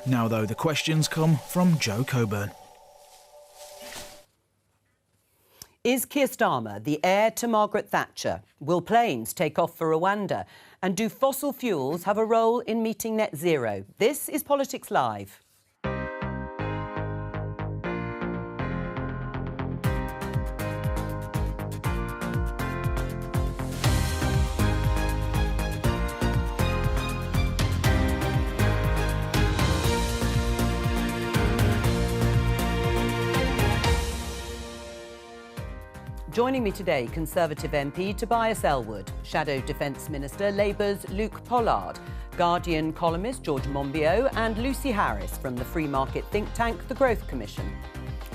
Now, though, the questions come from Joe Coburn. Is Keir Starmer the heir to Margaret Thatcher? Will planes take off for Rwanda? And do fossil fuels have a role in meeting net zero? This is Politics Live. Joining me today, Conservative MP Tobias Ellwood, Shadow Defence Minister Labour's Luke Pollard, Guardian columnist George Monbiot and Lucy Harris from the free market think tank The Growth Commission.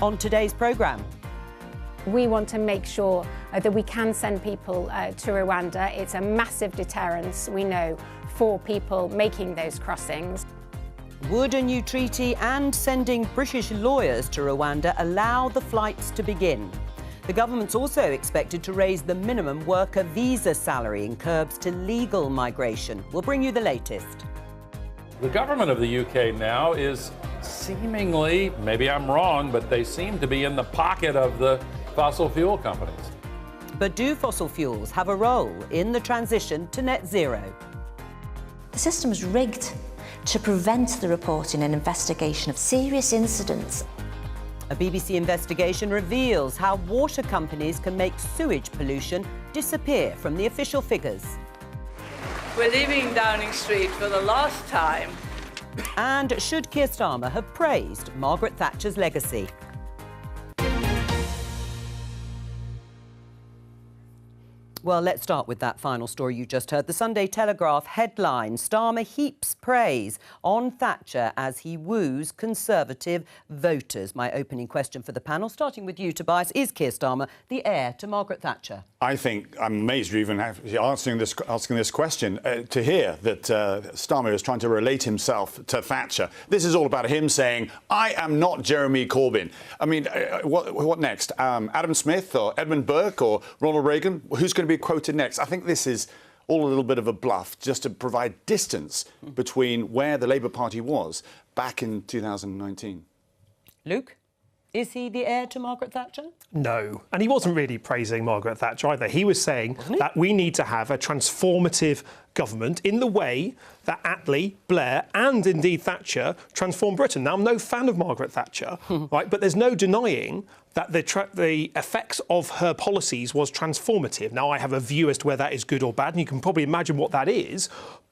On today's programme. We want to make sure that we can send people to Rwanda. It's a massive deterrence, we know, for people making those crossings. Would a new treaty and sending British lawyers to Rwanda allow the flights to begin? The government's also expected to raise the minimum worker visa salary in curbs to legal migration. We'll bring you the latest. The government of the UK now is seemingly, maybe I'm wrong, but they seem to be in the pocket of the fossil fuel companies. But do fossil fuels have a role in the transition to net zero? The system is rigged to prevent the reporting and investigation of serious incidents. A BBC investigation reveals how water companies can make sewage pollution disappear from the official figures. We're leaving Downing Street for the last time. And should Keir Starmer have praised Margaret Thatcher's legacy? Well, let's start with that final story you just heard. The Sunday Telegraph headline, Starmer heaps praise on Thatcher as he woos Conservative voters. My opening question for the panel, starting with you, Tobias, is Keir Starmer the heir to Margaret Thatcher? I think I'm amazed you're even asking this question to hear that Starmer is trying to relate himself to Thatcher. This is all about him saying, I am not Jeremy Corbyn. I mean, what next? Adam Smith or Edmund Burke or Ronald Reagan? Who's going to be quoted next? I think this is all a little bit of a bluff just to provide distance between where the Labour Party was back in 2019. Luke? Is he the heir to Margaret Thatcher? No. And he wasn't really praising Margaret Thatcher either. He was saying that we need to have a transformative government in the way that Attlee, Blair and indeed Thatcher transformed Britain. Now, I'm no fan of Margaret Thatcher, right? But there's no denying that the effects of her policies was transformative. Now, I have a view as to whether that is good or bad, and you can probably imagine what that is.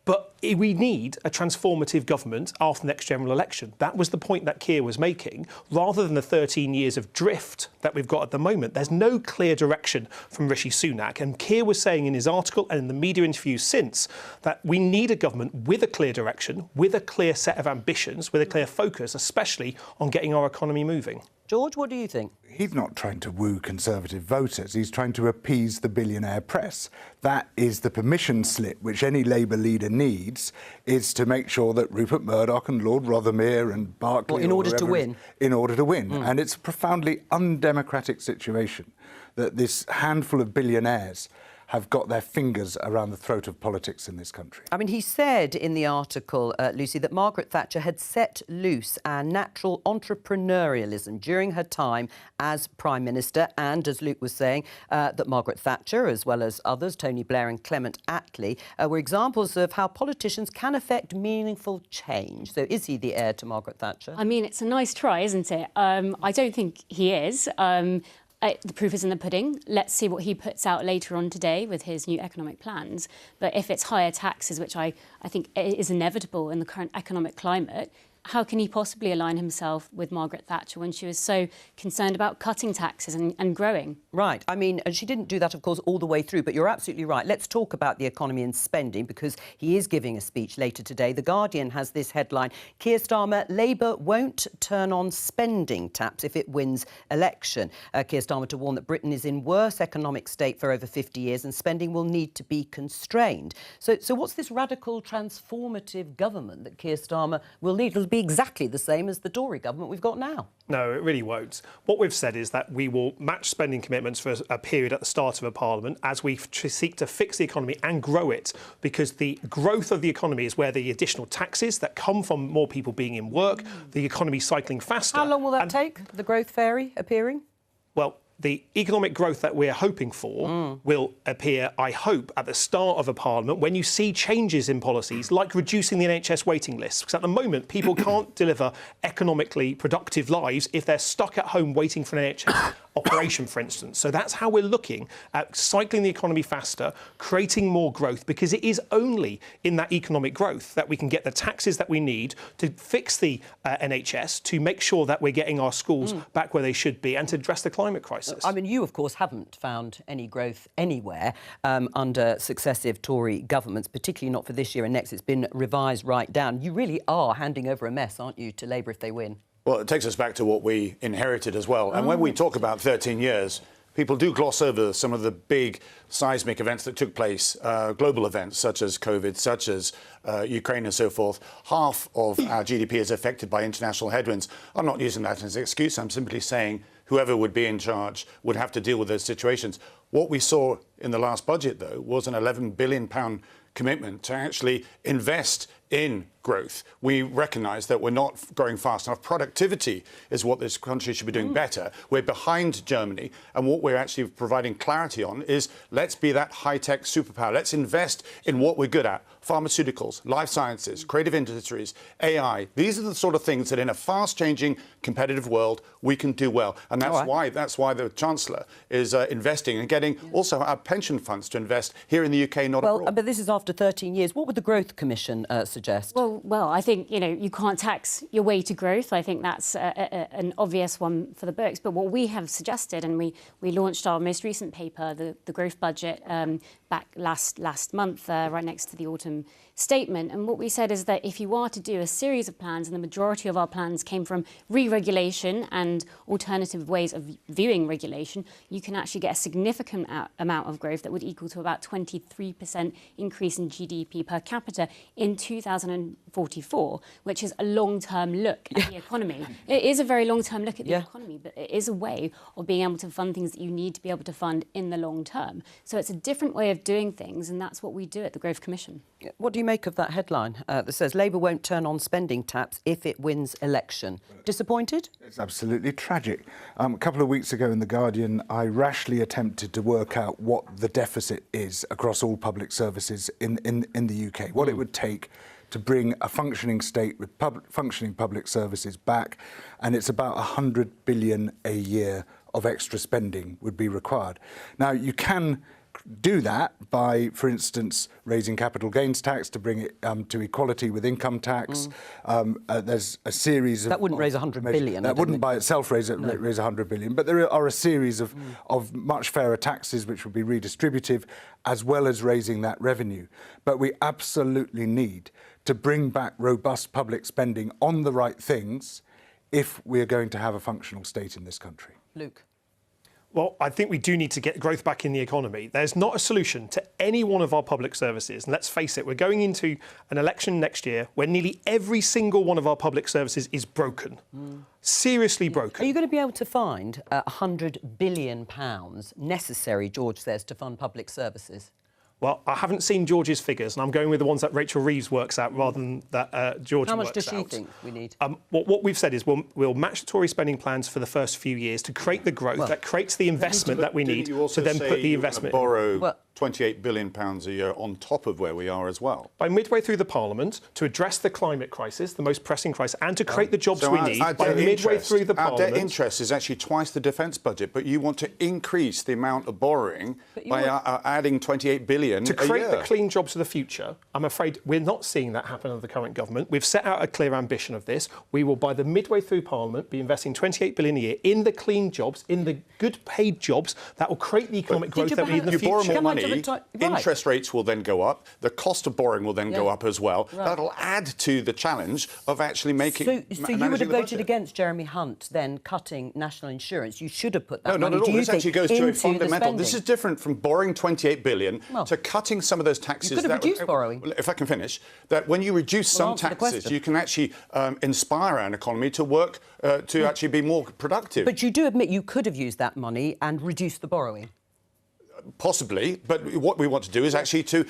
But we need a transformative government after the next general election. That was the point that Keir was making, rather than the 13 years of drift that we've got at the moment. There's no clear direction from Rishi Sunak. And Keir was saying in his article and in the media interviews since that we need a government with a clear direction, with a clear set of ambitions, with a clear focus, especially on getting our economy moving. George, what do you think? He's not trying to woo Conservative voters. He's trying to appease the billionaire press. That is the permission slip which any Labour leader needs, is to make sure that Rupert Murdoch and Lord Rothermere and Barclay... Well, in order to win. In order to win. And it's a profoundly undemocratic situation that this handful of billionaires have got their fingers around the throat of politics in this country. I mean, he said in the article, Lucy, that Margaret Thatcher had set loose our natural entrepreneurialism during her time as Prime Minister, and, as Luke was saying, that Margaret Thatcher, as well as others, Tony Blair and Clement Attlee, were examples of how politicians can affect meaningful change. So is he the heir to Margaret Thatcher? I mean, it's a nice try, isn't it? I don't think he is. The proof is in the pudding. Let's see what he puts out later on today with his new economic plans. But if it's higher taxes, which I think is inevitable in the current economic climate, how can he possibly align himself with Margaret Thatcher when she was so concerned about cutting taxes and growing? Right. I mean, and she didn't do that, of course, all the way through. But you're absolutely right. Let's talk about the economy and spending, because he is giving a speech later today. The Guardian has this headline, Keir Starmer, Labour won't turn on spending taps if it wins election. Keir Starmer to warn that Britain is in worse economic state for over 50 years and spending will need to be constrained. So what's this radical, transformative government that Keir Starmer will lead? be exactly the same as the Tory government we've got now. No, it really won't. What we've said is that we will match spending commitments for a period at the start of a parliament as we seek to fix the economy and grow it, because the growth of the economy is where the additional taxes that come from more people being in work, the economy cycling faster. How long will that take, the growth fairy appearing? Well, the economic growth that we're hoping for will appear, I hope, at the start of a parliament when you see changes in policies like reducing the NHS waiting lists. Because at the moment, people can't deliver economically productive lives if they're stuck at home waiting for an NHS operation, for instance. So that's how we're looking at cycling the economy faster, creating more growth, because it is only in that economic growth that we can get the taxes that we need to fix the NHS, to make sure that we're getting our schools back where they should be, and to address the climate crisis. I mean, you, of course, haven't found any growth anywhere under successive Tory governments, particularly not for this year and next. It's been revised right down. You really are handing over a mess, aren't you, to Labour if they win? Well, it takes us back to what we inherited as well. And when we talk about 13 years, people do gloss over some of the big seismic events that took place, global events such as COVID, such as Ukraine and so forth. Half of our GDP is affected by international headwinds. I'm not using that as an excuse. I'm simply saying whoever would be in charge would have to deal with those situations. What we saw in the last budget, though, was an £11 billion commitment to actually invest in growth. We recognise that we're not growing fast enough. Productivity is what this country should be doing better. We're behind Germany, and what we're actually providing clarity on is let's be that high-tech superpower. Let's invest in what we're good at. Pharmaceuticals, life sciences, creative industries, AI. These are the sort of things that in a fast-changing, competitive world we can do well. And that's why the Chancellor is investing and getting also our pension funds to invest here in the UK, not abroad. But this is after 13 years. What would the Growth Commission suggest? Well, I think, you can't tax your way to growth. I think that's an obvious one for the books. But what we have suggested, and we launched our most recent paper, the growth budget, back last month, right next to the autumn statement. And what we said is that if you are to do a series of plans, and the majority of our plans came from re-regulation and alternative ways of viewing regulation, you can actually get a significant amount of growth that would equal to about 23% increase in GDP per capita in 2044, which is a long-term look at the economy. It is a very long-term look at the economy, but it is a way of being able to fund things that you need to be able to fund in the long term. So it's a different way of doing things, and that's what we do at the Growth Commission. What do you make of that headline that says Labour won't turn on spending taps if it wins election? Disappointed? It's absolutely tragic. A couple of weeks ago in The Guardian, I rashly attempted to work out what the deficit is across all public services in the UK, what it would take to bring a functioning state with functioning public services back, and it's about 100 billion a year of extra spending would be required. Now, you can do that by, for instance, raising capital gains tax to bring it to equality with income tax. There's a series of... That wouldn't raise 100 billion. That wouldn't by itself raise 100 billion, but there are a series of much fairer taxes which would be redistributive, as well as raising that revenue. But we absolutely need to bring back robust public spending on the right things if we are going to have a functional state in this country. Luke? Well, I think we do need to get growth back in the economy. There's not a solution to any one of our public services. And let's face it, we're going into an election next year where nearly every single one of our public services is broken. Seriously broken. Are you going to be able to find £100 billion necessary, George says, to fund public services? Well, I haven't seen George's figures, and I'm going with the ones that Rachel Reeves works out rather than that George works out. How much does she think we need? What we've said is we'll match the Tory spending plans for the first few years to create the growth that creates the investment that we need to then put the investment in. Borrow £28 billion a year on top of where we are as well. By midway through the Parliament, to address the climate crisis, the most pressing crisis, and to create the jobs we need, by midway through the Parliament... Our debt interest is actually twice the defence budget, but you want to increase the amount of borrowing by adding £28 billion to create the clean jobs of the future. I'm afraid we're not seeing that happen under the current government. We've set out a clear ambition of this. We will, by the midway through Parliament, be investing £28 billion a year in the clean jobs, in the good paid jobs that will create the economic growth that we need in the future. You borrow more money, interest rates will then go up, the cost of borrowing will then go up as well. That'll add to the challenge of actually making... So you would have voted against Jeremy Hunt then cutting national insurance? You should have put that money, not at all. This actually goes to a fundamental... This is different from borrowing £28 billion to cutting some of those taxes. You could have reduced borrowing. If I can finish, that when you reduce some taxes, you can actually inspire an economy to work to actually be more productive. But you do admit you could have used that money and reduced the borrowing. Possibly, but what we want to do is actually to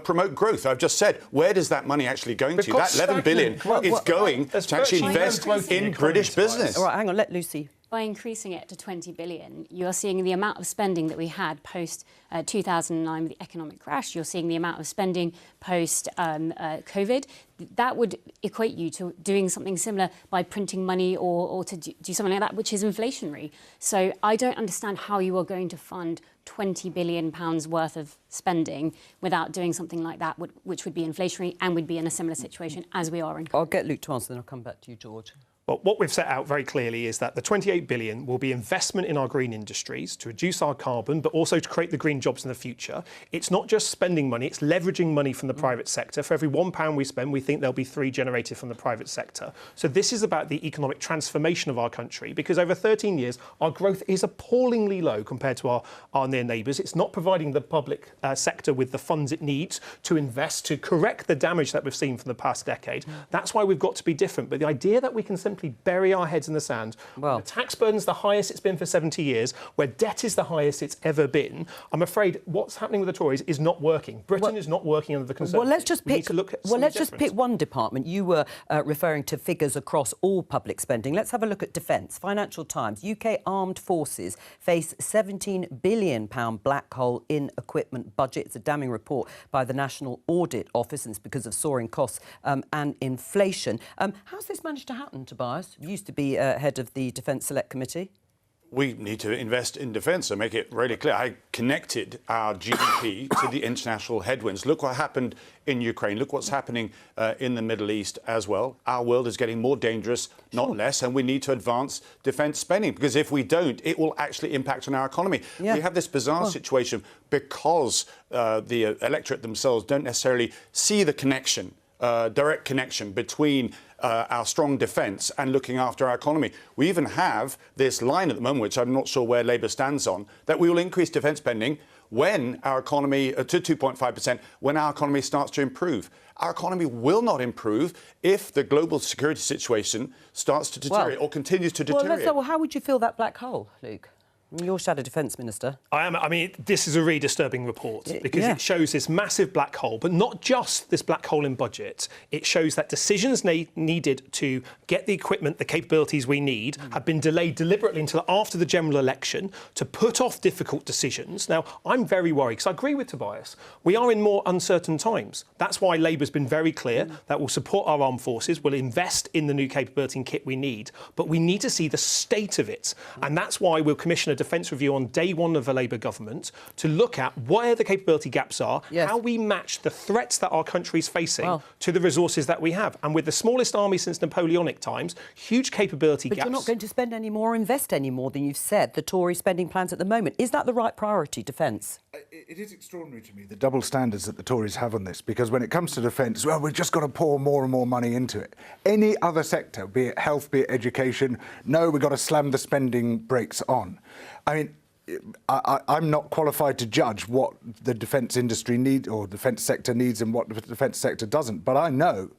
promote growth. I've just said, where does that money actually going to? That 11 billion is going to actually invest in British business. All right, hang on, let Lucy. By increasing it to 20 billion, you're seeing the amount of spending that we had post 2009 with the economic crash. You're seeing the amount of spending post COVID. That would equate you to doing something similar by printing money or to do something like that, which is inflationary. So I don't understand how you are going to fund £20 billion worth of spending without doing something like that, which would be inflationary and would be in a similar situation as we are in. I'll get Luke to answer, then I'll come back to you, George. Well, what we've set out very clearly is that the 28 billion will be investment in our green industries to reduce our carbon, but also to create the green jobs in the future. It's not just spending money, it's leveraging money from the private sector. For every £1 we spend, we think there'll be 3 generated from the private sector. So this is about the economic transformation of our country, because over 13 years, our growth is appallingly low compared to our near neighbours. It's not providing the public sector with the funds it needs to invest, to correct the damage that we've seen from the past decade. That's why we've got to be different. But the idea that we can simply bury our heads in the sand, where the tax burden's the highest it's been for 70 years, where debt is the highest it's ever been, I'm afraid what's happening with the Tories is not working. Britain is not working under the Conservatives. Well, let's just pick one department. You were referring to figures across all public spending. Let's have a look at defence. Financial Times, UK armed forces face £17 billion black hole in equipment budget. It's a damning report by the National Audit Office, and it's because of soaring costs and inflation. How's this managed to happen, Tobias? You used to be head of the Defence Select Committee. We need to invest in defence and make it really clear. I connected our GDP to the international headwinds. Look what happened in Ukraine. Look what's happening in the Middle East as well. Our world is getting more dangerous, not less, and we need to advance defence spending, because if we don't, it will actually impact on our economy. We have this bizarre situation because the electorate themselves don't necessarily see the connection, direct connection between our strong defence and looking after our economy. We even have this line at the moment, which I'm not sure where Labour stands on, that we will increase defence spending when our economy, to 2.5%, when our economy starts to improve. Our economy will not improve if the global security situation starts to deteriorate or continues to deteriorate. Well, how would you fill that black hole, Luke? You're Shadow Defence Minister. I mean, this is a really disturbing report because it shows this massive black hole, but not just this black hole in budget. It shows that decisions needed to get the equipment, the capabilities we need, have been delayed deliberately until after the general election to put off difficult decisions. Now, I'm very worried because I agree with Tobias. We are in more uncertain times. That's why Labour's been very clear that we'll support our armed forces, we'll invest in the new capability and kit we need, but we need to see the state of it. And that's why we'll commission a defence review on day one of a Labour government to look at where the capability gaps are, how we match the threats that our country is facing to the resources that we have. And with the smallest army since Napoleonic times, huge capability gaps. But you're not going to spend any more or invest any more than you've said the Tory spending plans at the moment. Is that the right priority, defence? It is extraordinary to me, the double standards that the Tories have on this, because when it comes to defence, well, we've just got to pour more and more money into it. Any other sector, be it health, be it education, no, we've got to slam the spending brakes on. I mean, I'm not qualified to judge what the defence industry needs or defence sector needs and what the defence sector doesn't, but I know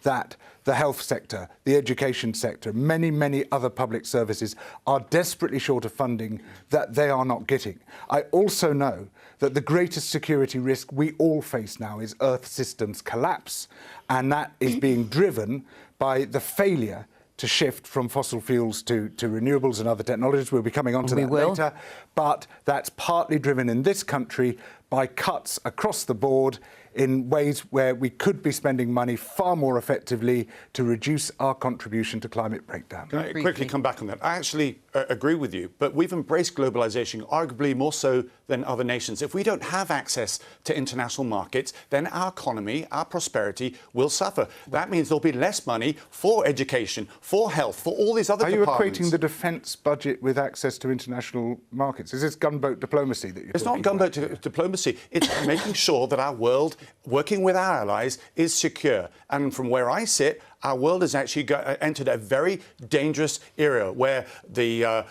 that the health sector, the education sector, many, many other public services are desperately short of funding that they are not getting. I also know that the greatest security risk we all face now is Earth systems collapse, and that is being driven by the failure to shift from fossil fuels to renewables and other technologies. We'll be coming on to that later. But that's partly driven in this country by cuts across the board in ways where we could be spending money far more effectively to reduce our contribution to climate breakdown. Can I quickly come back on that? I actually agree with you, but we've embraced globalisation arguably more so than other nations. If we don't have access to international markets, then our economy, our prosperity will suffer. That means there'll be less money for education, for health, for all these other departments. Are you equating the defence budget with access to international markets? Is this gunboat diplomacy that you're talking about? It's not gunboat diplomacy. It's making sure that our world, working with our allies, is secure. And from where I sit, our world has actually entered a very dangerous era where the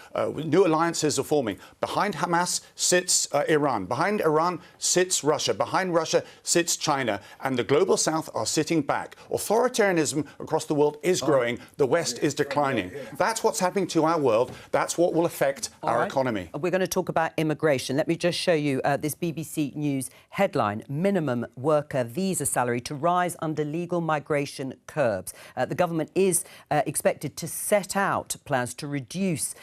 new alliances are forming. Behind Hamas sits Iran. Behind Iran sits Russia. Behind Russia sits China. And the global south are sitting back. Authoritarianism across the world is growing. The West is declining. That's what's happening to our world. That's what will affect our economy. We're going to talk about immigration. Let me just show you this BBC News headline: minimum worker visa salary to rise under legal migration curbs. The government is expected to set out plans to reduce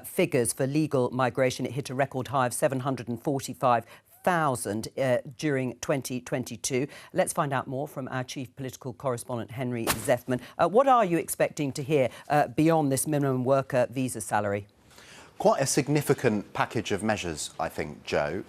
figures for legal migration. It hit a record high of 745,000 during 2022. Let's find out more from our chief political correspondent, Henry Zeffman. What are you expecting to hear beyond this minimum worker visa salary? Quite a significant package of measures, I think, Joe.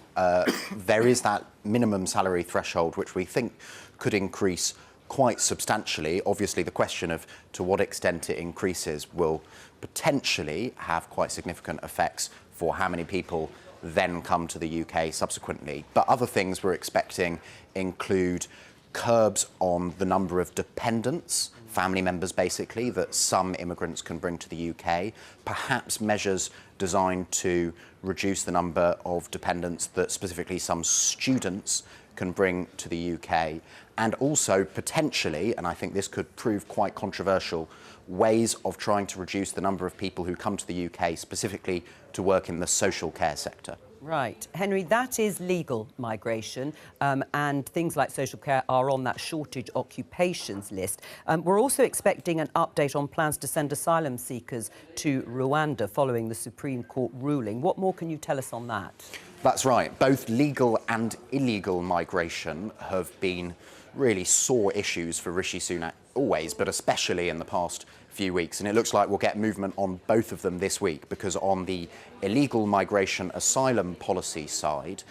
There is that minimum salary threshold, which we think could increase quite substantially. Obviously, the question of to what extent it increases will potentially have quite significant effects for how many people then come to the UK subsequently. But other things we're expecting include curbs on the number of dependents, family members basically, that some immigrants can bring to the UK, perhaps measures designed to reduce the number of dependents that specifically some students can bring to the UK, and also potentially, and I think this could prove quite controversial, ways of trying to reduce the number of people who come to the UK specifically to work in the social care sector. Right. Henry, that is legal migration, and things like social care are on that shortage occupations list. We're also expecting an update on plans to send asylum seekers to Rwanda following the Supreme Court ruling. What more can you tell us on that? That's right. Both legal and illegal migration have been really sore issues for Rishi Sunak, always, but especially in the past few weeks. And it looks like we'll get movement on both of them this week, because on the illegal migration asylum policy side,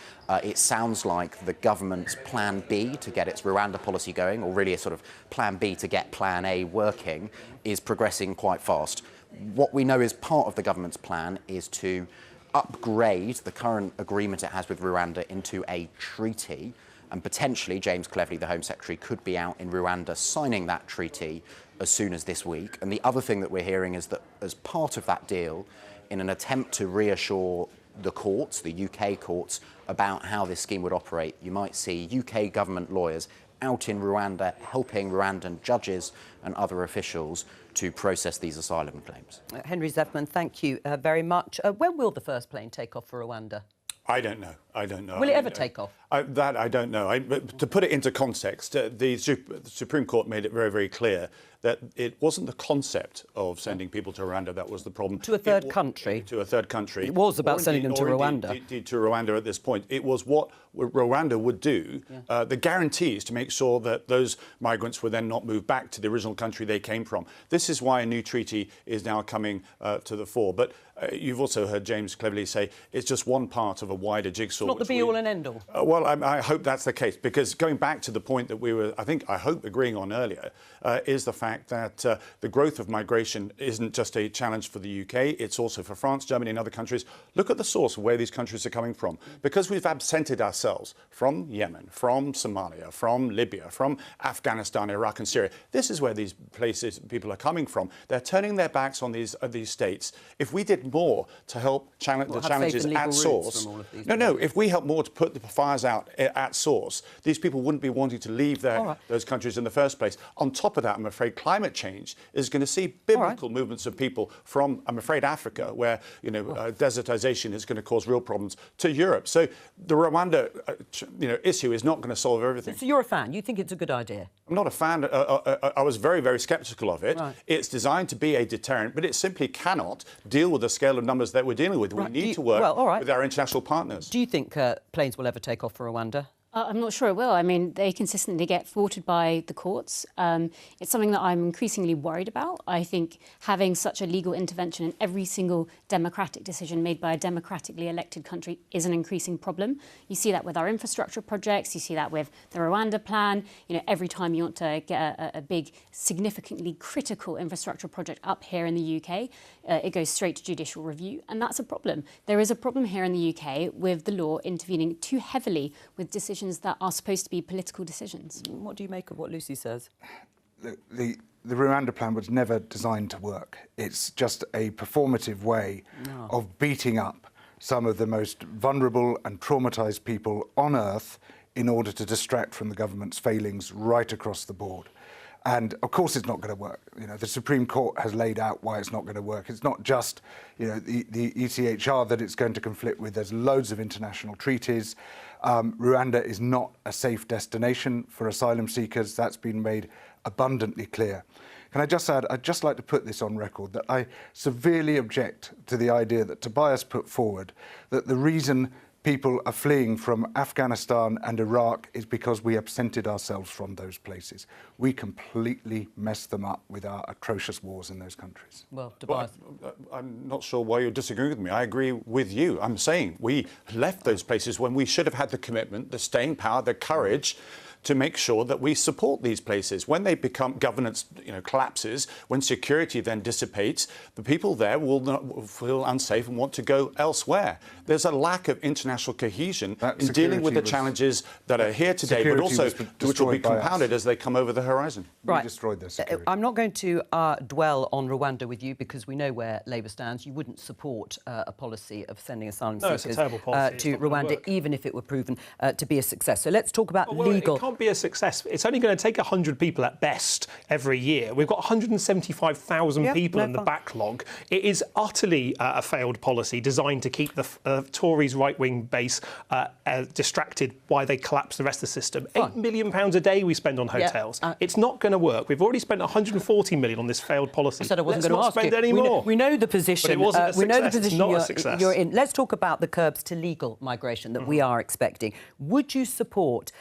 it sounds like the government's plan B to get its Rwanda policy going, or really a sort of plan B to get plan A working, is progressing quite fast. What we know is part of the government's plan is to upgrade the current agreement it has with Rwanda into a treaty, and potentially James Cleverly, the Home Secretary, could be out in Rwanda signing that treaty as soon as this week. And the other thing that we're hearing is that as part of that deal, in an attempt to reassure the courts, the UK courts, about how this scheme would operate, you might see UK government lawyers out in Rwanda helping Rwandan judges and other officials to process these asylum claims. Henry Zeffman, thank you very much. When will the first plane take off for Rwanda? I don't know. I don't know. Will it ever take off? That I don't know. But to put it into context, the Supreme Court made it very, very clear that it wasn't the concept of sending people to Rwanda that was the problem. To a third country? To a third country. It was about sending them to Rwanda. Indeed, to Rwanda at this point. It was what Rwanda would do, the guarantees to make sure that those migrants were then not moved back to the original country they came from. This is why a new treaty is now coming to the fore. But you've also heard James Cleverly say it's just one part of a wider jigsaw. It's not the be-all and end-all. Well, I hope that's the case, because going back to the point that we were, I hope, agreeing on earlier, is the fact that the growth of migration isn't just a challenge for the UK, it's also for France, Germany and other countries. Look at the source of where these countries are coming from. Because we've absented ourselves from Yemen, from Somalia, from Libya, from Afghanistan, Iraq and Syria. This is where these places, people are coming from. They're turning their backs on these states. If we did more to help the challenges at source... No, if we help more to put the fires out at source, these people wouldn't be wanting to leave those countries in the first place. On top of that, I'm afraid climate change is going to see biblical movements of people from, I'm afraid, Africa, where desertization is going to cause real problems, to Europe. So the Rwanda issue is not going to solve everything. So you're a fan? You think it's a good idea? I'm not a fan. I was very, very sceptical of it. Right. It's designed to be a deterrent, but it simply cannot deal with the scale of numbers that we're dealing with. Right. We need to work with our international partners. Do you think planes will ever take off for Rwanda? I'm not sure it will. I mean, they consistently get thwarted by the courts. It's something that I'm increasingly worried about. I think having such a legal intervention in every single democratic decision made by a democratically elected country is an increasing problem. You see that with our infrastructure projects. You see that with the Rwanda plan. Every time you want to get a big, significantly critical infrastructure project up here in the UK, it goes straight to judicial review. And that's a problem. There is a problem here in the UK with the law intervening too heavily with decisions that are supposed to be political decisions. What do you make of what Lucy says? The the Rwanda plan was never designed to work. It's just a performative way of beating up some of the most vulnerable and traumatised people on earth in order to distract from the government's failings right across the board. And of course it's not going to work. You know, the Supreme Court has laid out why it's not going to work. It's not just, you know, the ECHR that it's going to conflict with. There's loads of international treaties. Rwanda is not a safe destination for asylum seekers. That's been made abundantly clear. Can I just add, I'd just like to put this on record, that I severely object to the idea that Tobias put forward that the reason people are fleeing from Afghanistan and Iraq is because we absented ourselves from those places. We completely messed them up with our atrocious wars in those countries. Well, Tobias. I'm not sure why you're disagreeing with me. I agree with you. I'm saying we left those places when we should have had the commitment, the staying power, the courage to make sure that we support these places. When they become governance, collapses, when security then dissipates, the people there will feel unsafe and want to go elsewhere. There's a lack of international cohesion in dealing with the challenges that are here today, but also which will be compounded as they come over the horizon. Right. We destroyed their security. I'm not going to dwell on Rwanda with you because we know where Labour stands. You wouldn't support a policy of sending asylum seekers to Rwanda, even if it were proven to be a success. So let's talk about legal. It can't be a success. It's only going to take 100 people at best every year. We've got 175,000 people in the backlog. It is utterly a failed policy designed to keep the Tories' right-wing base distracted while they collapse the rest of the system. £8 million a day we spend on hotels. It's not going to work. We've already spent 140 million on this failed policy. I said I wasn't going to ask spend you. any more. We know the position. But it wasn't a success. We know the position not a success. You're in. Let's talk about the curbs to legal migration that we are expecting. Would you support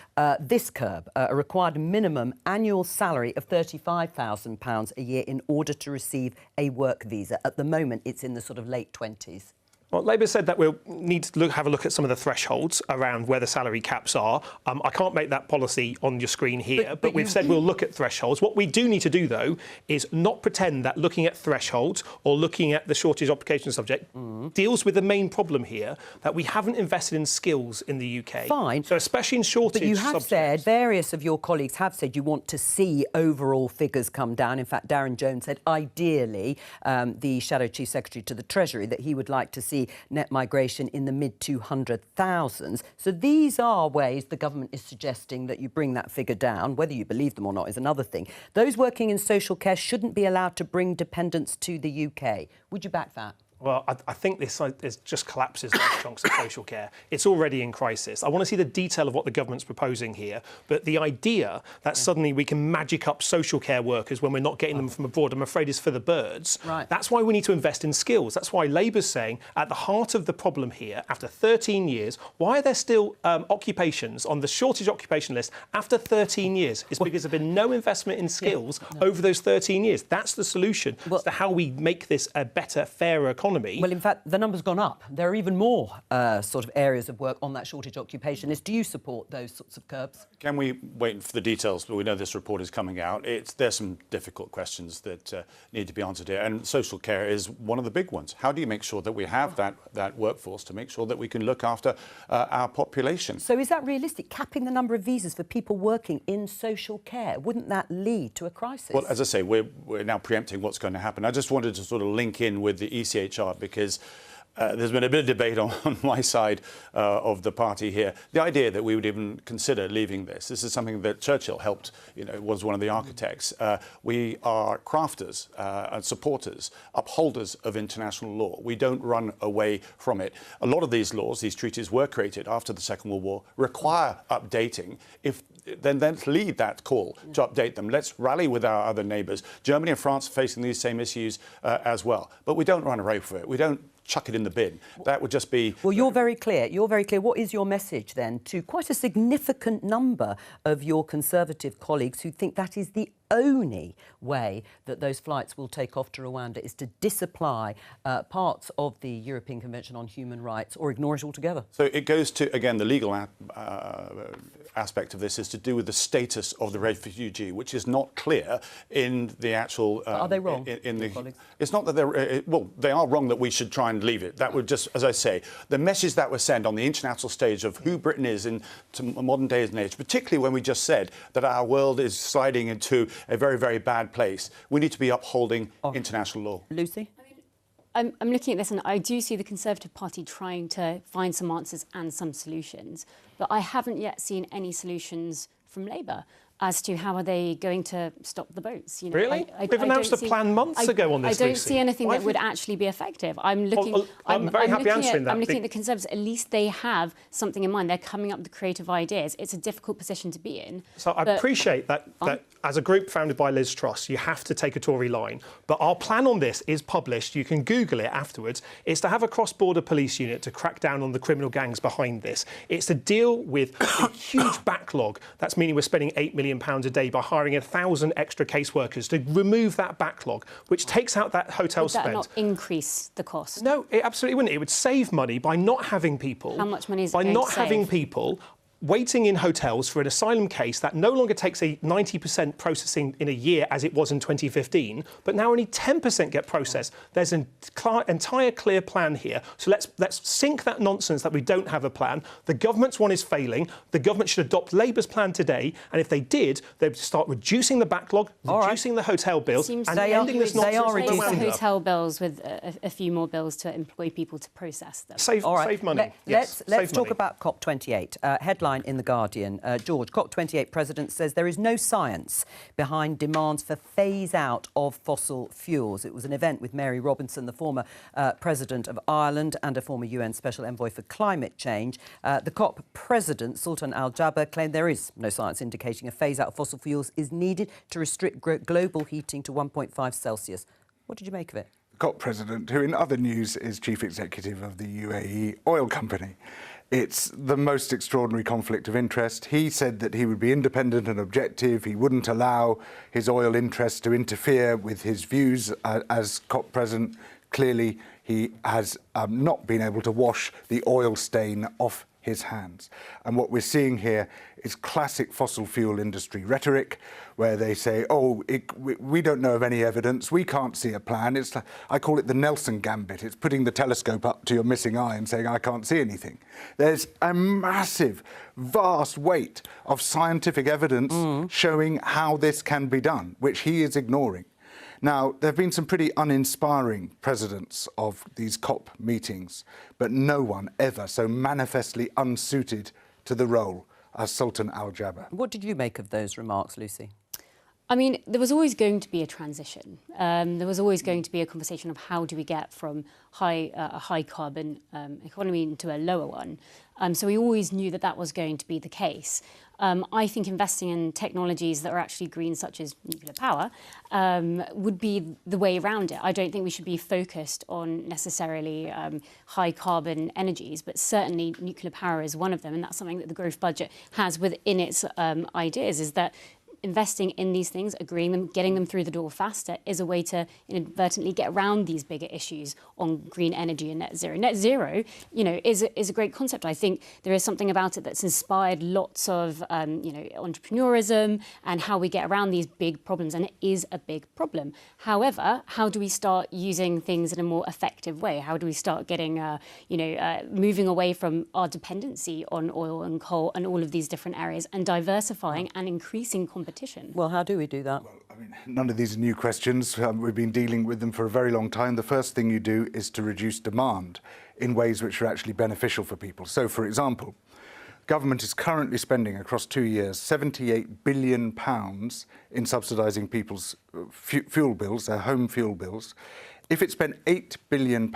this curb, a required minimum annual salary of £35,000 a year in order to receive a work visa? At the moment, it's in the sort of late 20s. Well, Labour said that we'll need to have a look at some of the thresholds around where the salary caps are. I can't make that policy on your screen here, but we've said we'll look at thresholds. What we do need to do, though, is not pretend that looking at thresholds or looking at the shortage occupation subject deals with the main problem here, that we haven't invested in skills in the UK. Fine. So especially in shortage But you have subjects. said, various of your colleagues have said you want to see overall figures come down. In fact, Darren Jones said, ideally, the Shadow Chief Secretary to the Treasury, that he would like to see net migration in the mid-200,000s. So these are ways the government is suggesting that you bring that figure down. Whether you believe them or not is another thing. Those working in social care shouldn't be allowed to bring dependents to the UK. Would you back that? Well, I think this just collapses large chunks of social care. It's already in crisis. I want to see the detail of what the government's proposing here, but the idea that suddenly we can magic up social care workers when we're not getting them from abroad, I'm afraid is for the birds. Right. That's why we need to invest in skills. That's why Labour's saying at the heart of the problem here, after 13 years, why are there still occupations on the shortage occupation list after 13 years? It's because there's been no investment in skills over those 13 years. That's the solution to how we make this a better, fairer economy. Well, in fact, the number's gone up. There are even more sort of areas of work on that shortage occupation list. Do you support those sorts of curbs? Can we wait for the details? But we know this report is coming out. There's some difficult questions that need to be answered here, and social care is one of the big ones. How do you make sure that we have that workforce to make sure that we can look after our population? So is that realistic, capping the number of visas for people working in social care? Wouldn't that lead to a crisis? Well, as I say, we're now preempting what's going to happen. I just wanted to sort of link in with the ECHR because there's been a bit of debate on my side of the party here. The idea that we would even consider leaving this is something that Churchill helped, was one of the architects. We are crafters and supporters, upholders of international law. We don't run away from it. A lot of these laws, these treaties were created after the Second World War, require updating. Then let's lead that call to update them. Let's rally with our other neighbours. Germany and France are facing these same issues as well. But we don't run away from it. We don't chuck it in the bin. That would just be... Well, you're very clear. You're very clear. What is your message, then, to quite a significant number of your Conservative colleagues who think that is the only way that those flights will take off to Rwanda, is to disapply parts of the European Convention on Human Rights or ignore it altogether? So it goes to, again, the legal aspect of this is to do with the status of the refugee, which is not clear in the actual... are they wrong, It's not that they're... well, they are wrong that we should try and leave it. That would just, as I say, the message that was sent on the international stage of who Britain is in modern day and age, particularly when we just said that our world is sliding into a very, very bad place. We need to be upholding international law. Lucy? I'm looking at this and I do see the Conservative Party trying to find some answers and some solutions, but I haven't yet seen any solutions from Labour as to how are they going to stop the boats. You know, really? They've announced a plan months ago on this, I don't Lucy. see anything that would actually be effective. I'm looking. I'm very happy answering that. I'm looking at the Conservatives. At least they have something in mind. They're coming up with creative ideas. It's a difficult position to be in. So I appreciate that as a group founded by Liz Truss, you have to take a Tory line. But our plan on this is published. You can Google it afterwards. It's to have a cross-border police unit to crack down on the criminal gangs behind this. It's to deal with a huge backlog. That's meaning we're spending £8 million a day by hiring 1,000 extra caseworkers to remove that backlog, which takes out that hotel spend. Would that not increase the cost? No, it absolutely wouldn't. It would save money by not having people. How much money is it by going not to save? having people waiting in hotels for an asylum case that no longer takes a 90% processing in a year as it was in 2015, but now only 10% get processed. There's an entire clear plan here. So let's sink that nonsense that we don't have a plan. The government's one is failing. The government should adopt Labour's plan today, and if they did, they'd start reducing the backlog, reducing the hotel bills, and ending this nonsense. They are reducing the hotel bills with a few more bills to employ people to process them. Save money. Let's talk about COP28. Headline in The Guardian. George, COP28 president says there is no science behind demands for phase-out of fossil fuels. It was an event with Mary Robinson, the former president of Ireland and a former UN Special Envoy for Climate Change. The COP president, Sultan Al-Jaber, claimed there is no science indicating a phase-out of fossil fuels is needed to restrict global heating to 1.5 Celsius. What did you make of it? COP president, who in other news is chief executive of the UAE oil company. It's the most extraordinary conflict of interest. He said that he would be independent and objective. He wouldn't allow his oil interests to interfere with his views as COP president. Clearly, he has not been able to wash the oil stain off his hands. And what we're seeing here is classic fossil fuel industry rhetoric, where they say, we don't know of any evidence, we can't see a plan. I call it the Nelson Gambit. It's putting the telescope up to your missing eye and saying, I can't see anything. There's a massive, vast weight of scientific evidence showing how this can be done, which he is ignoring. Now, there have been some pretty uninspiring presidents of these COP meetings, but no one ever so manifestly unsuited to the role as Sultan Al-Jaber. What did you make of those remarks, Lucy? I mean, there was always going to be a transition. There was always going to be a conversation of how do we get from a high carbon economy into a lower one. So we always knew that that was going to be the case. I think investing in technologies that are actually green, such as nuclear power, would be the way around it. I don't think we should be focused on necessarily high carbon energies, but certainly nuclear power is one of them. And that's something that the growth budget has within its ideas, is that investing in these things, agreeing them, getting them through the door faster is a way to inadvertently get around these bigger issues on green energy and net zero. Net zero, is a great concept. I think there is something about it that's inspired lots of, entrepreneurism and how we get around these big problems, and it is a big problem. However, how do we start using things in a more effective way? How do we start getting, moving away from our dependency on oil and coal and all of these different areas and diversifying and increasing competition? Well, how do we do that? Well, none of these are new questions. We've been dealing with them for a very long time. The first thing you do is to reduce demand in ways which are actually beneficial for people. So, for example, government is currently spending across 2 years £78 billion in subsidising people's fuel bills, their home fuel bills. If it spent £8 billion,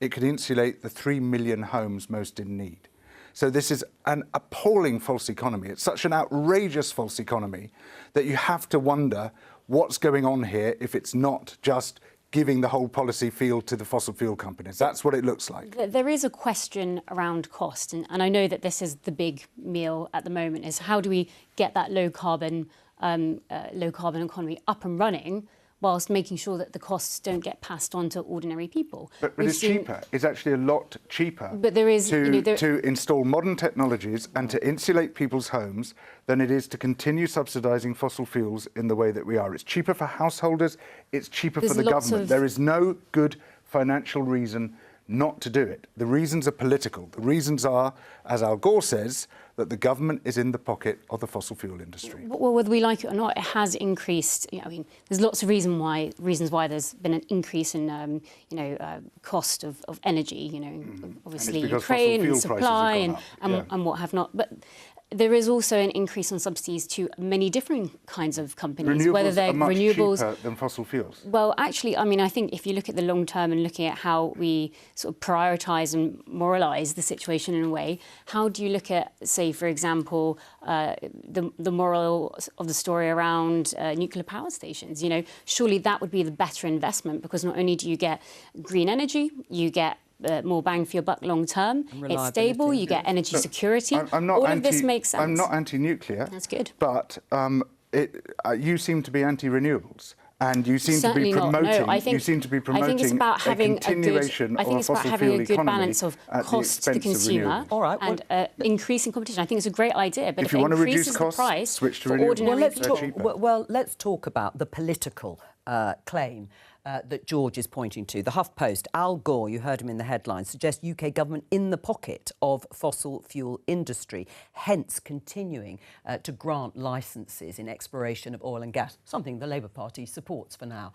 it could insulate the 3 million homes most in need. So this is an appalling false economy. It's such an outrageous false economy that you have to wonder what's going on here if it's not just giving the whole policy field to the fossil fuel companies. That's what it looks like. There is a question around cost, and I know that this is the big meal at the moment, is how do we get that low carbon economy up and running whilst making sure that the costs don't get passed on to ordinary people. But it's cheaper. It's actually a lot cheaper but there is, to install modern technologies and to insulate people's homes than it is to continue subsidising fossil fuels in the way that we are. It's cheaper for householders, it's cheaper for the government. There is no good financial reason not to do it. The reasons are political. The reasons are, as Al Gore says, that the government is in the pocket of the fossil fuel industry. Well, whether we like it or not, it has increased. I mean, there's lots of reasons why there's been an increase in, cost of energy. Obviously Ukraine and supply and what have not. But there is also an increase on subsidies to many different kinds of companies, renewables whether they're are much renewables cheaper than fossil fuels. Well, actually, I mean, I think if you look at the long term and looking at how we sort of prioritise and moralise the situation in a way, how do you look at, say, for example, the moral of the story around nuclear power stations? Surely that would be the better investment, because not only do you get green energy, you get more bang for your buck long term. It's stable. You get energy security. All of this makes sense. I'm not anti-nuclear. That's good. But you seem to be anti-renewables. And you seem Certainly to be promoting. Not. No, I think, you seem to be promoting I think it's about having a continuation I think of it's a about fossil having fuel a good economy balance of at cost the to the consumer renewables. and increasing competition. I think it's a great idea, but if if you it want to increases reduce the costs, price switch to for renewables. ordinary Let's talk about the political claim that George is pointing to. The HuffPost, Al Gore, you heard him in the headlines, suggests UK government in the pocket of fossil fuel industry, hence continuing to grant licences in exploration of oil and gas, something the Labour Party supports for now.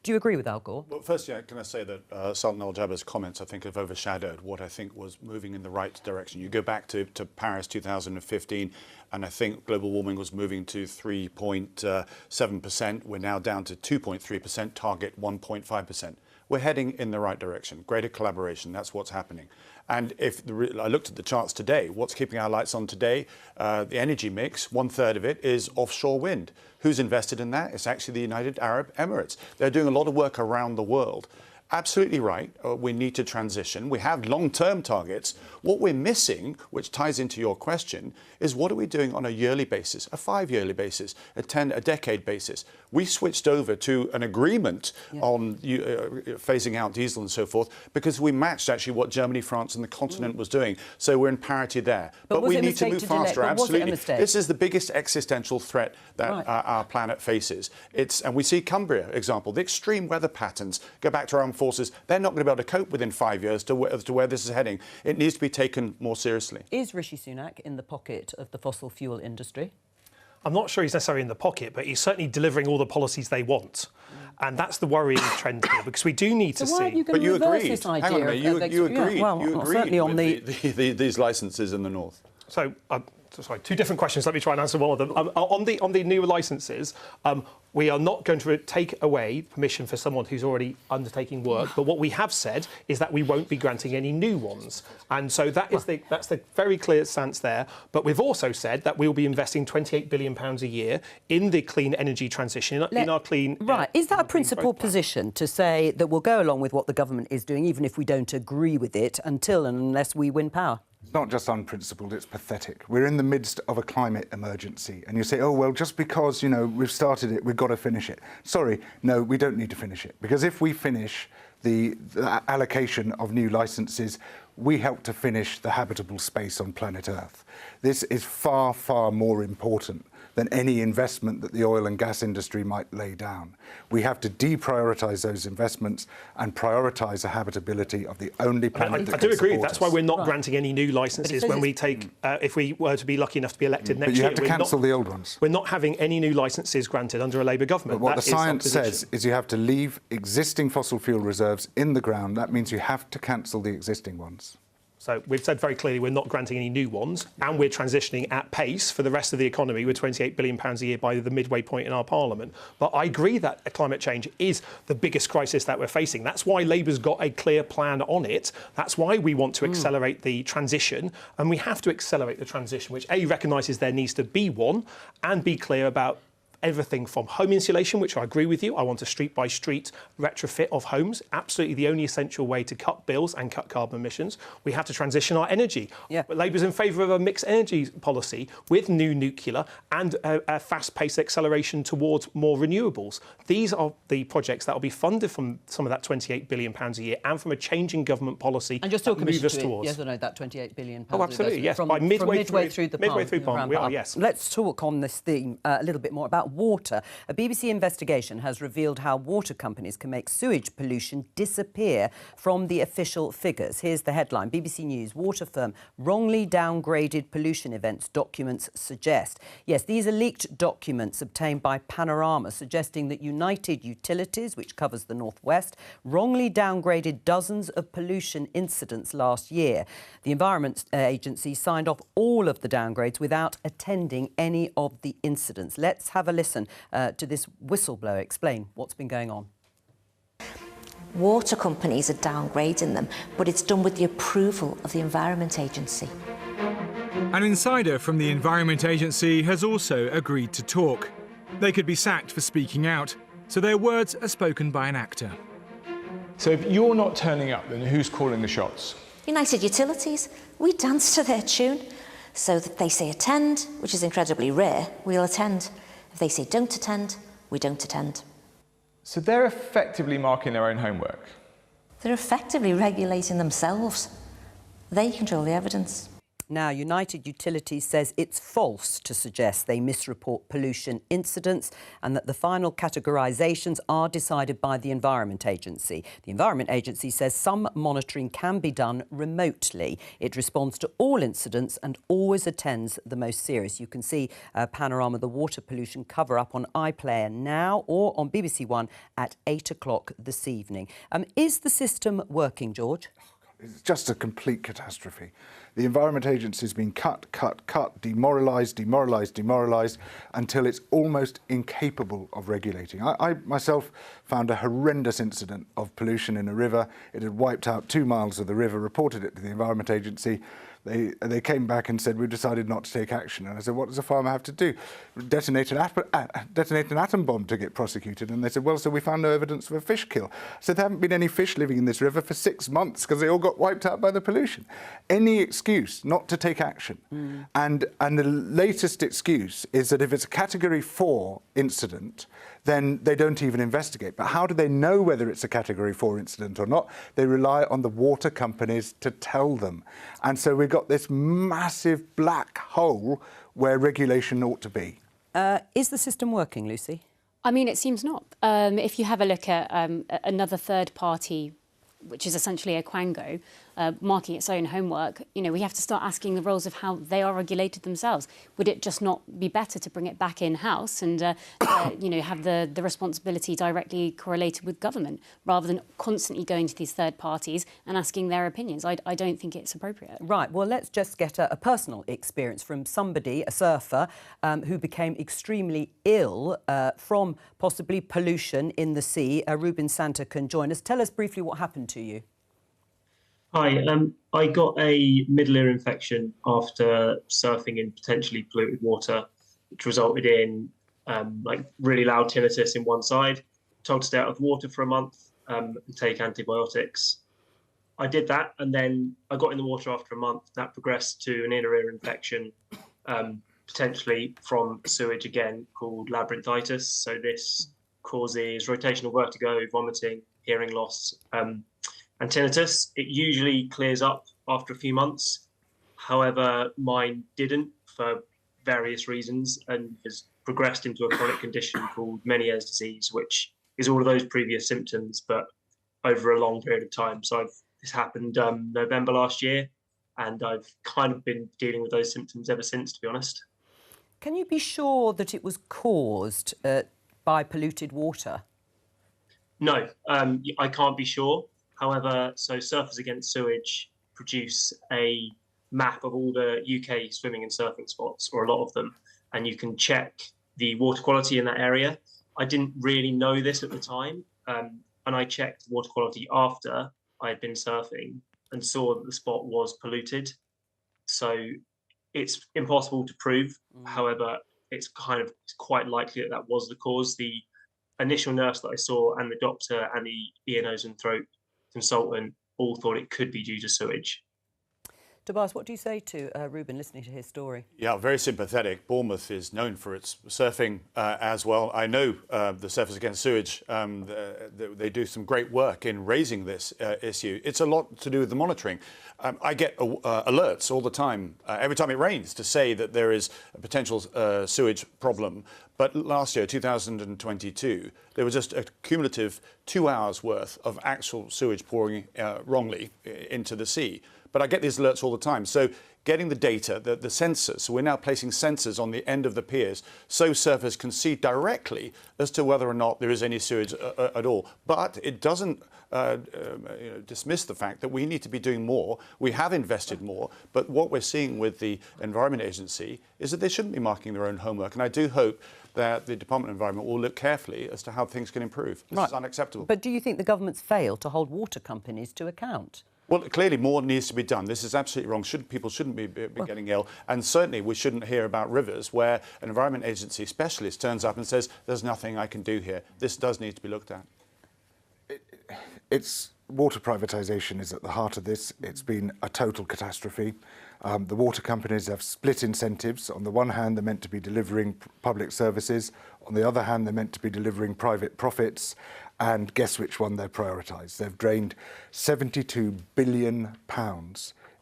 Do you agree with Al Gore? Well, firstly, can I say that Sultan Al-Jaber's comments, I think, have overshadowed what I think was moving in the right direction. You go back to Paris 2015, and I think global warming was moving to 3.7%. We're now down to 2.3%, target 1.5%. We're heading in the right direction. Greater collaboration, that's what's happening. And if I looked at the charts today, what's keeping our lights on today? The energy mix, 1/3 of it is offshore wind. Who's invested in that? It's actually the United Arab Emirates. They're doing a lot of work around the world. Absolutely right. We need to transition. We have long-term targets. What we're missing, which ties into your question, is what are we doing on a yearly basis, a 5-yearly basis, a decade basis? We switched over to an agreement on phasing out diesel and so forth because we matched actually what Germany, France and the continent was doing. So we're in parity there. But we need to move faster, absolutely. This is the biggest existential threat that our planet faces. And we see Cumbria example, the extreme weather patterns. Go back to our armed forces, they're not going to be able to cope within 5 years to where this is heading. It needs to be taken more seriously. Is Rishi Sunak in the pocket of the fossil fuel industry? I'm not sure he's necessarily in the pocket, but he's certainly delivering all the policies they want. And that's the worrying trend here, because we do need to see... Why are you going to reverse this idea? Hang on a minute, you agreed. Yeah, well, you agreed certainly on with these licences in the north. So, sorry, two different questions. Let me try and answer one of them. On the new licences, we are not going to take away permission for someone who's already undertaking work. But what we have said is that we won't be granting any new ones. And so that's the very clear stance there. But we've also said that we'll be investing £28 billion a year in the clean energy transition, in our clean... Right. Is that a principled position to say that we'll go along with what the government is doing, even if we don't agree with it, until and unless we win power? It's not just unprincipled, it's pathetic. We're in the midst of a climate emergency. And you say, oh, well, just because, we've started it, we've got to finish it. Sorry, no, we don't need to finish it. Because if we finish the allocation of new licences, we help to finish the habitable space on planet Earth. This is far, far more important than any investment that the oil and gas industry might lay down. We have to deprioritise those investments and prioritise the habitability of the only planet that I do can agree. support That's us. why we're not granting any new licences when we take, if we were to be lucky enough to be elected next year. But you have to cancel the old ones. We're not having any new licences granted under a Labour government. But what the science says is you have to leave existing fossil fuel reserves in the ground. That means you have to cancel the existing ones. So we've said very clearly we're not granting any new ones, and we're transitioning at pace for the rest of the economy with £28 billion a year by the midway point in our parliament. But I agree that climate change is the biggest crisis that we're facing. That's why Labour's got a clear plan on it. That's why we want to accelerate the transition, and we have to accelerate the transition, which A, recognises there needs to be one, and be clear about everything from home insulation, which I agree with you. I want a street-by-street retrofit of homes. Absolutely the only essential way to cut bills and cut carbon emissions. We have to transition our energy. Yeah. But Labour's in favour of a mixed energy policy with new nuclear and a fast-paced acceleration towards more renewables. These are the projects that will be funded from some of that £28 billion a year and from a changing government policy and you're still move us towards. Yes or no, that £28 billion? Oh, absolutely, yes. By midway through the Parliament, we are, yes. Let's talk on this theme a little bit more about water. A BBC investigation has revealed how water companies can make sewage pollution disappear from the official figures. Here's the headline. BBC News: water firm wrongly downgraded pollution events, documents suggest. Yes, these are leaked documents obtained by Panorama, suggesting that United Utilities, which covers the northwest, wrongly downgraded dozens of pollution incidents last year. The Environment Agency signed off all of the downgrades without attending any of the incidents. Let's have a listen to this whistleblower explain what's been going on. Water companies are downgrading them, but it's done with the approval of the Environment Agency. An insider from the Environment Agency has also agreed to talk. They could be sacked for speaking out, so their words are spoken by an actor. So if you're not turning up, then who's calling the shots? United Utilities, we dance to their tune. So that they say attend, which is incredibly rare, we'll attend. If they say don't attend, we don't attend. So they're effectively marking their own homework? They're effectively regulating themselves. They control the evidence. Now, United Utilities says it's false to suggest they misreport pollution incidents and that the final categorisations are decided by the Environment Agency. The Environment Agency says some monitoring can be done remotely. It responds to all incidents and always attends the most serious. You can see Panorama, the water pollution cover-up on iPlayer now or on BBC One at 8 o'clock this evening. Is the system working, George? It's just a complete catastrophe. The Environment Agency has been cut, demoralised, until it's almost incapable of regulating. I myself found a horrendous incident of pollution in a river. It had wiped out 2 miles of the river, reported it to the Environment Agency. They came back and said, we've decided not to take action. And I said, what does a farmer have to do? Detonate an atom bomb to get prosecuted. And they said, well, so we found no evidence of a fish kill. I said, there haven't been any fish living in this river for 6 months because they all got wiped out by the pollution. Any excuse not to take action. And the latest excuse is that if it's a Category 4 incident, then they don't even investigate. But how do they know whether it's a Category 4 incident or not? They rely on the water companies to tell them. And so we've got this massive black hole where regulation ought to be. Is the system working, Lucy? I mean, it seems not. If you have a look at another third party, which is essentially a quango, marking its own homework, you know, we have to start asking the roles of how they are regulated themselves. Would it just not be better to bring it back in-house and, you know, have the responsibility directly correlated with government rather than constantly going to these third parties and asking their opinions? I don't think it's appropriate. Right. Well, let's just get a personal experience from somebody, a surfer, who became extremely ill from possibly pollution in the sea. Ruben Santa can join us. Tell us briefly what happened to you. Hi, I got a middle ear infection after surfing in potentially polluted water, which resulted in like really loud tinnitus in one side. Told to stay out of water for a month and take antibiotics. I did that, and then I got in the water after a month. That progressed to an inner ear infection, potentially from sewage again, called labyrinthitis. So this causes rotational vertigo, vomiting, hearing loss, and tinnitus. It usually clears up after a few months. However, mine didn't for various reasons and has progressed into a chronic condition called Meniere's disease, which is all of those previous symptoms, but over a long period of time. So this happened November last year, and I've kind of been dealing with those symptoms ever since, to be honest. Can you be sure that it was caused by polluted water? No, I can't be sure. However, so Surfers Against Sewage produce a map of all the UK swimming and surfing spots, or a lot of them, and you can check the water quality in that area. I didn't really know this at the time, and I checked water quality after I had been surfing and saw that the spot was polluted. So it's impossible to prove. However, it's quite likely that that was the cause. The initial nurse that I saw and the doctor and the ear, nose and throat consultant all thought it could be due to sewage. Tobias, what do you say to Ruben listening to his story? Yeah, very sympathetic. Bournemouth is known for its surfing as well. I know the Surfers Against Sewage, they do some great work in raising this issue. It's a lot to do with the monitoring. I get alerts all the time, every time it rains, to say that there is a potential sewage problem. But last year, 2022, there was just a cumulative 2 hours worth of actual sewage pouring wrongly into the sea. But I get these alerts all the time. So getting the data, the sensors, so we're now placing sensors on the end of the piers so surfers can see directly as to whether or not there is any sewage at all. But it doesn't dismiss the fact that we need to be doing more. We have invested more, but what we're seeing with the Environment Agency is that they shouldn't be marking their own homework. And I do hope that the Department of Environment will look carefully as to how things can improve. This is unacceptable. But do you think the government's failed to hold water companies to account? Well, clearly more needs to be done. This is absolutely wrong. People shouldn't be getting ill. And certainly we shouldn't hear about rivers where an Environment Agency specialist turns up and says, there's nothing I can do here. This does need to be looked at. Water privatisation is at the heart of this. It's been a total catastrophe. The water companies have split incentives. On the one hand, they're meant to be delivering public services. On the other hand, they're meant to be delivering private profits. And guess which one they've prioritised? They've drained £72 billion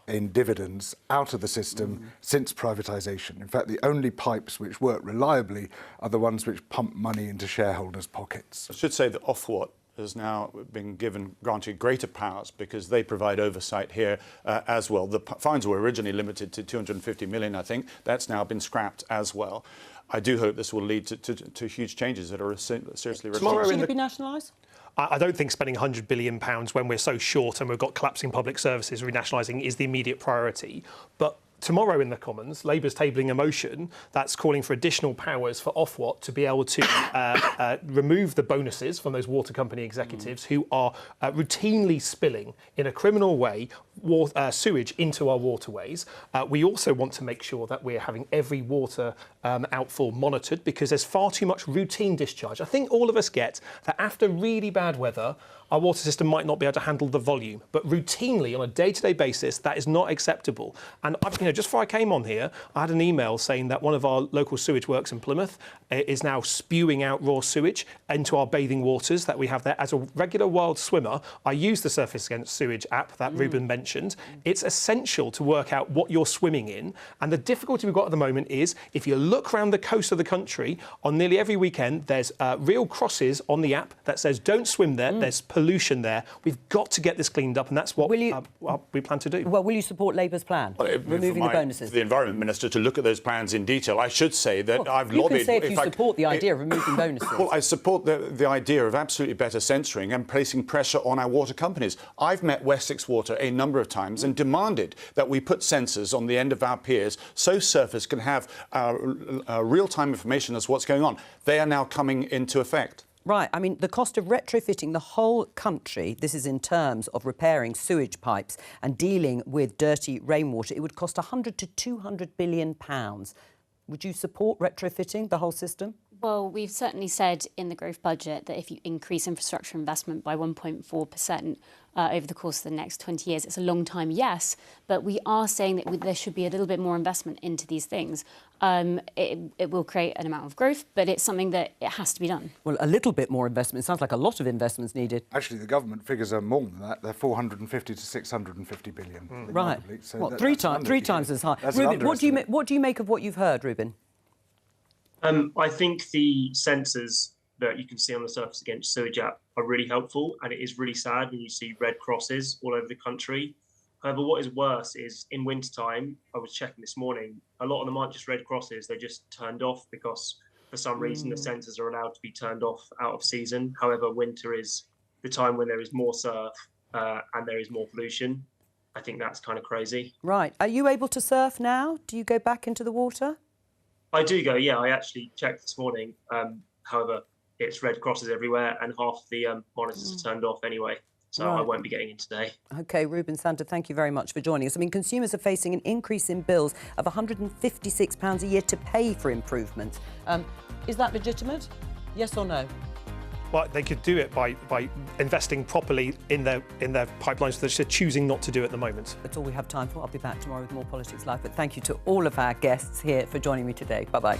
in dividends out of the system since privatisation. In fact, the only pipes which work reliably are the ones which pump money into shareholders' pockets. I should say that Ofwat has now been granted greater powers because they provide oversight here as well. The fines were originally limited to 250 million, I think. That's now been scrapped as well. I do hope this will lead to huge changes that are seriously required. Should it be nationalised? I don't think spending £100 billion when we're so short and we've got collapsing public services, renationalising is the immediate priority. But tomorrow in the Commons, Labour's tabling a motion that's calling for additional powers for Ofwat to be able to remove the bonuses from those water company executives who are routinely spilling in a criminal way sewage into our waterways. We also want to make sure that we're having every water outfall monitored because there's far too much routine discharge. I think all of us get that after really bad weather, our water system might not be able to handle the volume, but routinely on a day-to-day basis, that is not acceptable. And just before I came on here, I had an email saying that one of our local sewage works in Plymouth is now spewing out raw sewage into our bathing waters that we have there. As a regular wild swimmer, I use the Surface Against Sewage app that Ruben mentioned. It's essential to work out what you're swimming in. And the difficulty we've got at the moment is if you look around the coast of the country, on nearly every weekend, there's real crosses on the app that says don't swim there. There's pollution there. We've got to get this cleaned up, and that's what we plan to do. Well, will you support Labour's plan, removing the bonuses? For the Environment Minister to look at those plans in detail, I should say that I've lobbied... You can say if you support the idea of removing bonuses. Well, I support the idea of absolutely better censoring and placing pressure on our water companies. I've met Wessex Water a number of times and demanded that we put sensors on the end of our piers so surfers can have real-time information as to what's going on. They are now coming into effect. Right. I mean, the cost of retrofitting the whole country, this is in terms of repairing sewage pipes and dealing with dirty rainwater, it would cost £100 to £200 billion. Would you support retrofitting the whole system? Well, we've certainly said in the growth budget that if you increase infrastructure investment by 1.4% over the course of the next 20 years, it's a long time, yes, but we are saying that there should be a little bit more investment into these things. It will create an amount of growth, but it's something that it has to be done. Well, a little bit more investment. It sounds like a lot of investment's needed. Actually, the government figures are more than that. They're 450 to 650 billion. Right. So what, three times as high. Ruben, what do you make of what you've heard, Ruben? I think the sensors that you can see on the Surface Against Sewage app are really helpful, and it is really sad when you see red crosses all over the country. However, what is worse is in wintertime, I was checking this morning, a lot of them aren't just red crosses, they're just turned off because for some reason the sensors are allowed to be turned off out of season. However, winter is the time when there is more surf and there is more pollution. I think that's kind of crazy. Right. Are you able to surf now? Do you go back into the water? I do go, yeah. I actually checked this morning. However, it's red crosses everywhere and half the monitors are turned off anyway. So I won't be getting in today. OK, Ruben Santa, thank you very much for joining us. I mean, consumers are facing an increase in bills of £156 a year to pay for improvements. Is that legitimate? Yes or no? Well, they could do it by investing properly in their pipelines, which they're choosing not to do at the moment. That's all we have time for. I'll be back tomorrow with more Politics Live. But thank you to all of our guests here for joining me today. Bye-bye.